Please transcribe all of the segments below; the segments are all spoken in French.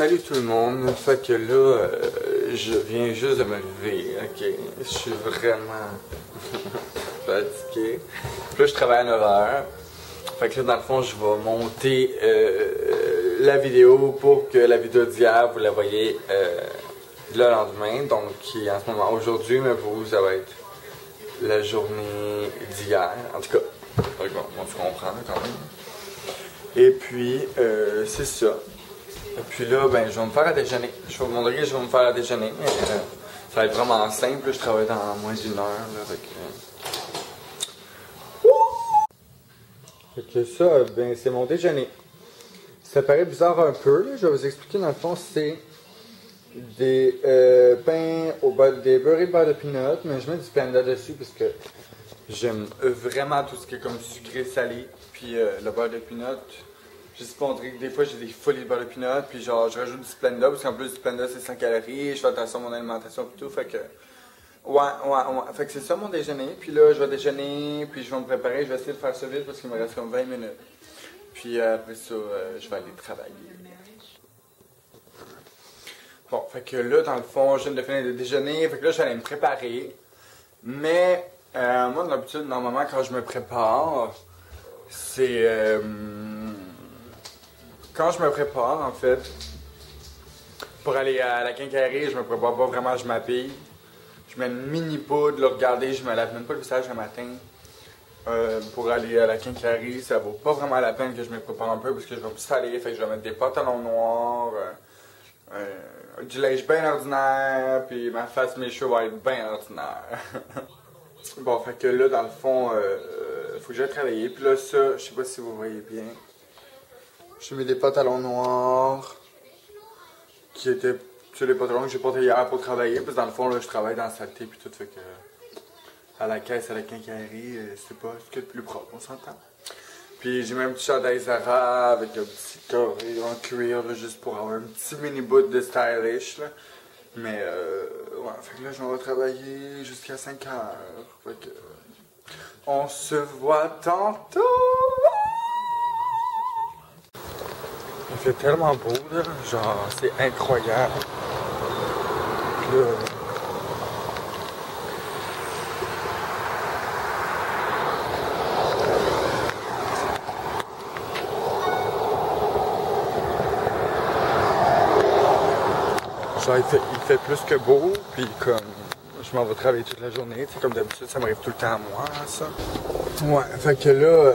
Salut tout le monde, fait que là, je viens juste de me lever, ok? Je suis vraiment fatigué. Puis là, je travaille à 9 h. Fait que là, dans le fond, je vais monter la vidéo pour que la vidéo d'hier, vous la voyez le lendemain. Donc, qui est en ce moment aujourd'hui, mais pour vous, ça va être la journée d'hier. En tout cas, on se comprend quand même. Et puis, c'est ça. Et puis là, ben, je vais me faire à déjeuner. Je vais vous montrer que je vais me faire à déjeuner. Mais, ça va être vraiment simple. Je travaille dans moins d'une heure. Là, fait que ça, ben, c'est mon déjeuner. Ça paraît bizarre un peu. Là. Je vais vous expliquer. Dans le fond, c'est des pains au beurre, des beurrés de beurre de peanut. Mais je mets du Splenda dessus parce que j'aime vraiment tout ce qui est comme sucré, salé. Puis le beurre de peanut. Je sais pas, on dirait que des fois j'ai des folies de beurre de peanut, puis genre je rajoute du Splenda, parce qu'en plus du Splenda c'est 100 calories, je fais attention à mon alimentation et tout, fait que... Ouais. Fait que c'est ça mon déjeuner, puis là je vais déjeuner, puis je vais me préparer, je vais essayer de faire ça vite parce qu'il me reste comme 20 minutes. Puis après ça, je vais aller travailler. Bon, fait que là dans le fond, je viens de finir de déjeuner, fait que là je vais aller me préparer. Mais moi d'habitude, normalement quand je me prépare, c'est... Quand je me prépare, en fait, pour aller à la quincaillerie, je me prépare pas vraiment, je m'habille. Je mets une mini poudre, là, regardez, je me lave même pas le visage le matin. Pour aller à la quincaillerie, ça vaut pas vraiment la peine que je me prépare un peu parce que je vais plus saler, fait que je vais mettre des pantalons noirs, du linge bien ordinaire, puis ma face, mes cheveux vont être bien ordinaires. Bon, fait que là, dans le fond, faut que j'aille travailler. Puis là, ça, je sais pas si vous voyez bien. J'ai mis des pantalons noirs qui étaient sur les pantalons que j'ai portés hier pour travailler. Parce que dans le fond, là, je travaille dans la saleté puis tout. Fait que à la caisse, à la quincaillerie, c'est pas ce qu'il y a de plus propre, on s'entend. Puis j'ai mis un petit chandail Zara avec un petit carré en cuir là, juste pour avoir un petit mini bout de stylish. Là. Mais ouais, fait que là, je vais travailler jusqu'à 5 h. Fait que on se voit tantôt! Il fait tellement beau, là, genre, c'est incroyable. Puis là, genre, il fait plus que beau, puis comme, je m'en vais travailler toute la journée, tu sais, comme d'habitude, ça m'arrive tout le temps à moi, ça. Ouais, fait que là,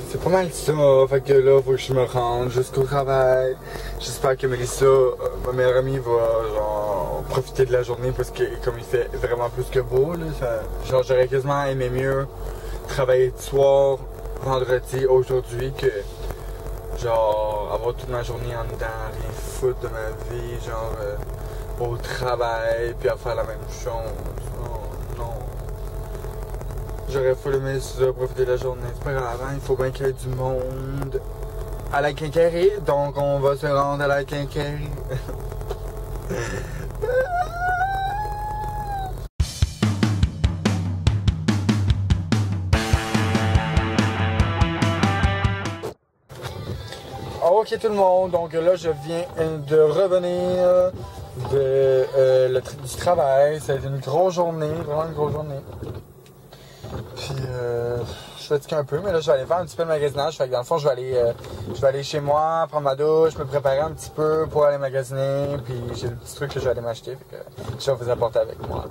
c'est pas mal ça, fait que là, faut que je me rende jusqu'au travail. J'espère que Melissa, ma meilleure amie, va genre profiter de la journée parce que comme il fait vraiment plus que beau, là, genre j'aurais quasiment aimé mieux travailler le soir, vendredi, aujourd'hui, que genre avoir toute ma journée en dedans, rien foutre de ma vie, genre au travail, puis à faire la même chose. Non. J'aurais fallu aimé ça, profiter de la journée. C'est pas grave, hein? Il faut bien qu'il y ait du monde à la quincaillerie. Donc, on va se rendre à la quincaillerie. Ok tout le monde, donc là je viens de revenir du travail. Ça a été une grosse journée, vraiment une grosse journée. Puis je fatigue un peu, mais là je vais aller faire un petit peu de magasinage. Fait que dans le fond je vais aller chez moi, prendre ma douche, me préparer un petit peu pour aller magasiner. Puis j'ai des petits trucs que je vais aller m'acheter, fait que je vais vous apporter avec moi.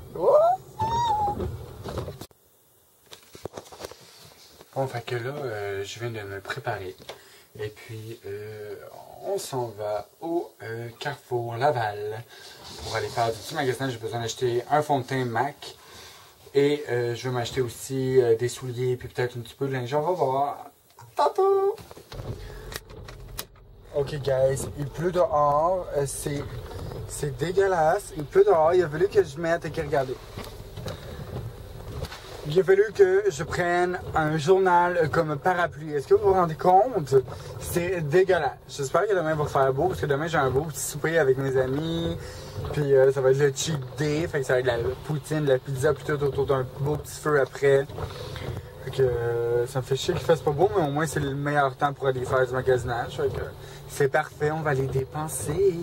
Bon, fait que là je viens de me préparer. Et puis, on s'en va au Carrefour Laval pour aller faire du petit magasinage. J'ai besoin d'acheter un fond de teint MAC et je vais m'acheter aussi des souliers puis peut-être un petit peu de linge. On va voir. Tantôt! Ok, guys, il pleut dehors. C'est dégueulasse. Il pleut dehors. Il a fallu que je mette et que regardez. Il a fallu que je prenne un journal comme parapluie. Est-ce que vous vous rendez compte? C'est dégueulasse. J'espère que demain va faire beau, parce que demain j'ai un beau petit souper avec mes amis. Puis ça va être le cheat day, fait que ça va être de la poutine, de la pizza, puis tout autour d'un beau petit feu après. Fait que ça me fait chier qu'il fasse pas beau, mais au moins c'est le meilleur temps pour aller faire du magasinage. Fait que c'est parfait, on va les dépenser.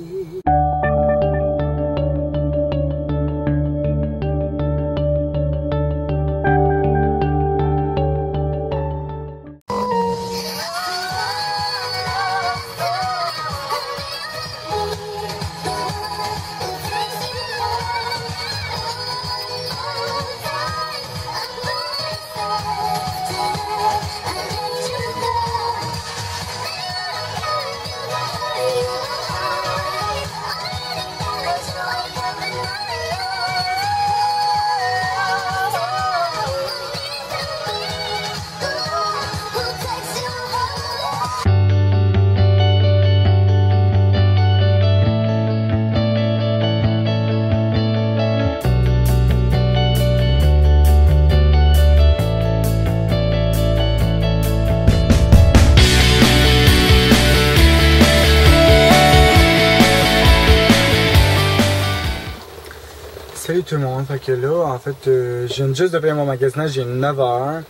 Salut tout le monde, fait que là, en fait, je viens juste de faire mon magasinage, j'ai 9 h.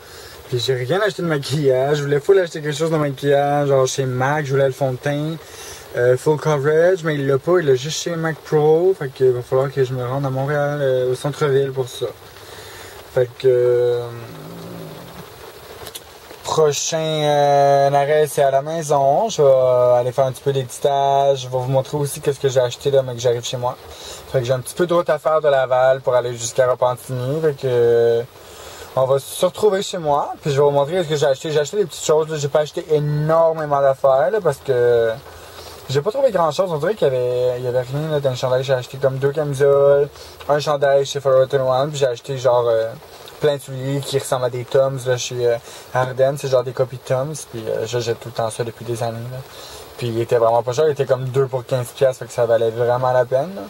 Puis j'ai rien acheté de maquillage, je voulais full acheter quelque chose de maquillage, genre chez MAC, je voulais le fond de teint, full coverage, mais il l'a pas, il l'a juste chez MAC Pro, fait que va falloir que je me rende à Montréal, au centre-ville pour ça. Fait que... prochain arrêt, c'est à la maison. Je vais aller faire un petit peu d'éditage. Je vais vous montrer aussi qu'est-ce que j'ai acheté là, mais que j'arrive chez moi. Fait que j'ai un petit peu de route à faire de Laval pour aller jusqu'à Repentigny. Fait que on va se retrouver chez moi. Puis je vais vous montrer ce que j'ai acheté. J'ai acheté des petites choses. J'ai pas acheté énormément d'affaires parce que j'ai pas trouvé grand chose. On dirait qu'il y avait rien là, dans le chandail. J'ai acheté comme 2 camisoles, un chandail chez Forever 21. Puis j'ai acheté genre plein de souliers qui ressemblent à des Toms là, chez Ardennes. C'est genre des copies de Toms. Puis je jette tout le temps ça depuis des années. Là. Puis il était vraiment pas cher. Il était comme 2 pour 15$. Fait que ça valait vraiment la peine. Là.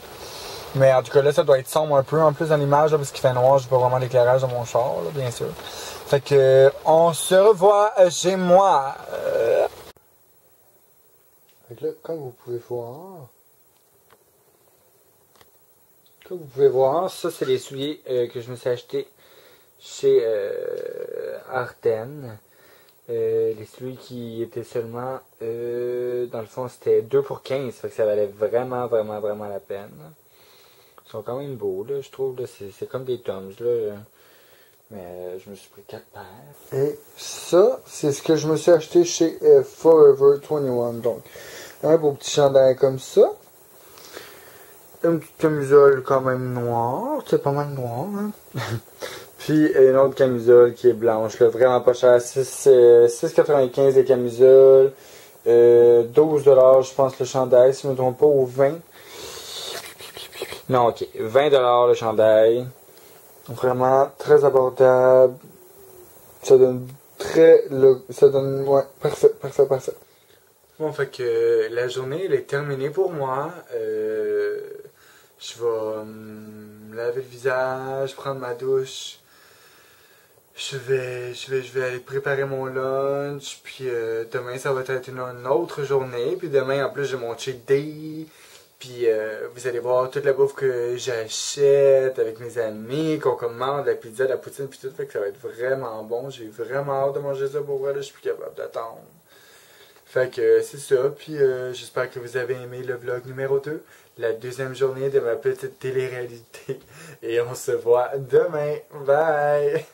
Mais en tout cas là, ça doit être sombre un peu en plus dans l'image parce qu'il fait noir. J'ai pas vraiment l'éclairage de mon char, là, bien sûr. Fait que on se revoit chez moi. Fait que là, comme vous pouvez voir, ça c'est les souliers que je me suis acheté chez Ardennes. Les souliers qui étaient seulement, dans le fond, c'était 2 pour 15, fait que ça valait vraiment la peine. Ils sont quand même beaux, là, je trouve, là, c'est comme des Toms, là. Mais je me suis pris 4 paires. Et ça, c'est ce que je me suis acheté chez Forever 21. Donc, un beau petit chandail comme ça. Une petite camisole quand même noire. C'est pas mal noir, hein. Puis une autre camisole qui est blanche, là, vraiment pas chère. 6,95 les camisoles. 12$ je pense le chandail, si je me trompe pas, ou 20. Non, ok. 20$ le chandail. Vraiment très abordable. Ça donne ouais, parfait. Bon, fait que la journée elle est terminée pour moi. Je vais me laver le visage, prendre ma douche. Je vais aller préparer mon lunch. Puis demain ça va être une autre journée. Puis demain en plus j'ai mon cheat day. Puis vous allez voir toute la bouffe que j'achète avec mes amis, qu'on commande, la pizza, la poutine, puis tout. Fait que ça va être vraiment bon. J'ai vraiment hâte de manger ça pour vrai, là, je suis plus capable d'attendre. Fait que c'est ça. Puis j'espère que vous avez aimé le vlog numéro 2, la deuxième journée de ma petite télé-réalité. Et on se voit demain. Bye!